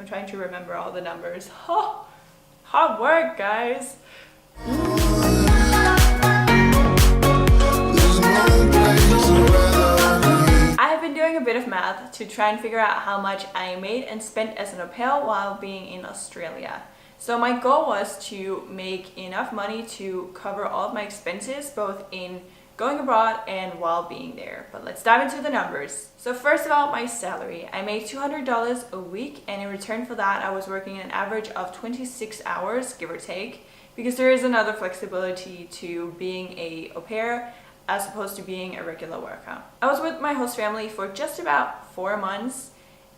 trying to remember all the numbers. Oh, hard work, guys. I have been doing a bit of math to try and figure out how much I made and spent as an au pair while being in Australia. So my goal was to make enough money to cover all of my expenses, both in going abroad and while being there. But let's dive into the numbers. So first of all, my salary. I made $200 a week, and in return for that, I was working an average of 26 hours, give or take, because there is another flexibility to being a au pair as opposed to being a regular worker. I was with my host family for just about 4 months,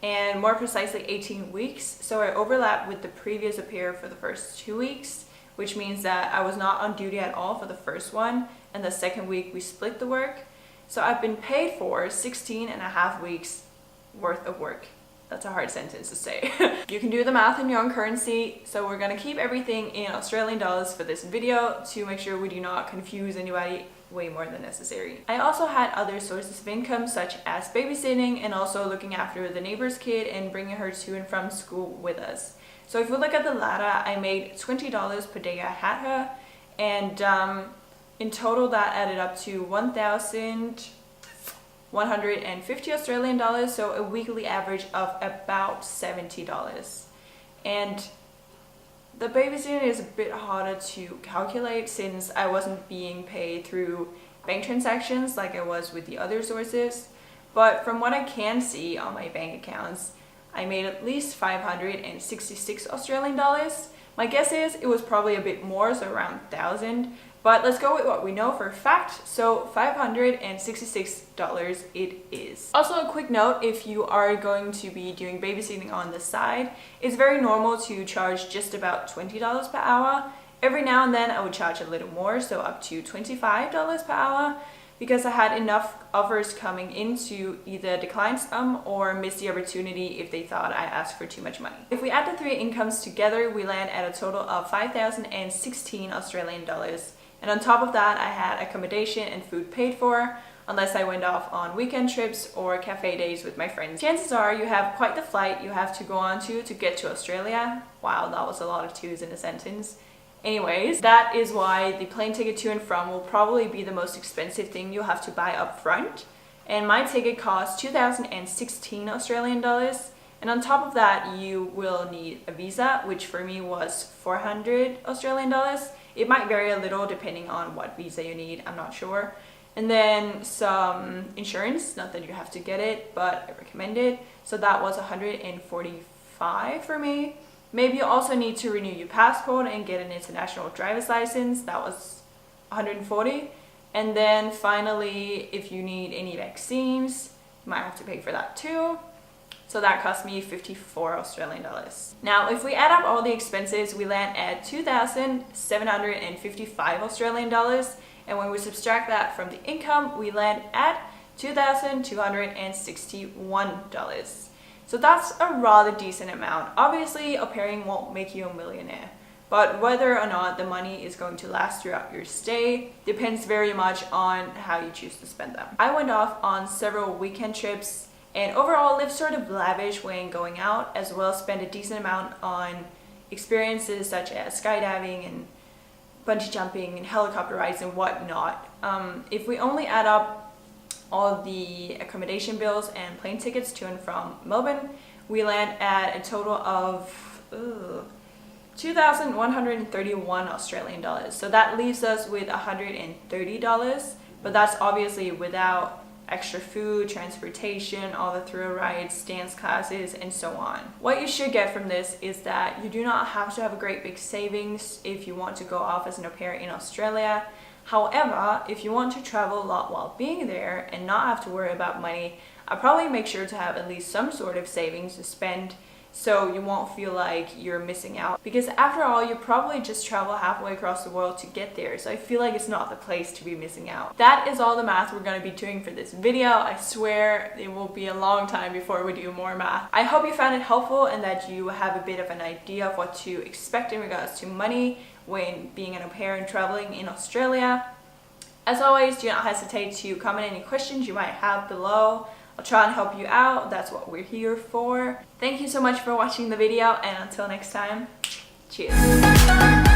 and more precisely 18 weeks. So I overlapped with the previous au pair for the first 2 weeks, which means that I was not on duty at all for the first one, and the second week we split the work. So I've been paid for 16 and a half weeks worth of work. That's a hard sentence to say. You can do the math in your own currency, so we're gonna keep everything in Australian dollars for this video to make sure we do not confuse anybody way more than necessary. I also had other sources of income such as babysitting and also looking after the neighbor's kid and bringing her to and from school with us. So if we look at the latter, I made $20 per day I had her, and in total that added up to 1,150 Australian dollars, so a weekly average of about $70. And the babysitting is a bit harder to calculate since I wasn't being paid through bank transactions like I was with the other sources. But from what I can see on my bank accounts, I made at least 566 Australian dollars. My guess is it was probably a bit more, so around 1,000. But let's go with what we know for a fact. So $566 it is. Also a quick note, if you are going to be doing babysitting on the side, it's very normal to charge just about $20 per hour. Every now and then I would charge a little more, so up to $25 per hour, because I had enough offers coming in to either decline some or miss the opportunity if they thought I asked for too much money. If we add the 3 incomes together, we land at a total of 5,016 Australian dollars. And on top of that, I had accommodation and food paid for, unless I went off on weekend trips or cafe days with my friends. Chances are you have quite the flight you have to go on to get to Australia. Wow, that was a lot of twos in a sentence. Anyways, that is why the plane ticket to and from will probably be the most expensive thing you'll have to buy up front. And my ticket cost 2,016 Australian dollars. And on top of that, you will need a visa, which for me was 400 Australian dollars. It might vary a little depending on what visa you need, I'm not sure. And then some insurance, not that you have to get it, but I recommend it. So that was 145 for me. Maybe you also need to renew your passport and get an international driver's license. That was 140. And then finally, if you need any vaccines, you might have to pay for that too. So that cost me 54 Australian dollars. Now, if we add up all the expenses, we land at 2,755 Australian dollars. And when we subtract that from the income, we land at $2,261. So that's a rather decent amount. Obviously, au pairing won't make you a millionaire, but whether or not the money is going to last throughout your stay depends very much on how you choose to spend them. I went off on several weekend trips and overall lived sort of lavish when going out, as well as spent a decent amount on experiences such as skydiving and bungee jumping and helicopter rides and whatnot. If we only add up all the accommodation bills and plane tickets to and from Melbourne, we land at a total of 2,131 Australian dollars. So that leaves us with $130, but that's obviously without extra food, transportation, all the thrill rides, dance classes, and so on. What you should get from this is that you do not have to have a great big savings if you want to go off as an au pair in Australia. However, if you want to travel a lot while being there and not have to worry about money, I'd probably make sure to have at least some sort of savings to spend so you won't feel like you're missing out. Because after all, you probably just travel halfway across the world to get there, so I feel like it's not the place to be missing out. That is all the math we're going to be doing for this video. I swear it will be a long time before we do more math. I hope you found it helpful and that you have a bit of an idea of what to expect in regards to money when being an au pair and traveling in Australia. As always, do not hesitate to comment any questions you might have below. I'll try and help you out. That's what we're here for. Thank you so much for watching the video, and until next time, cheers.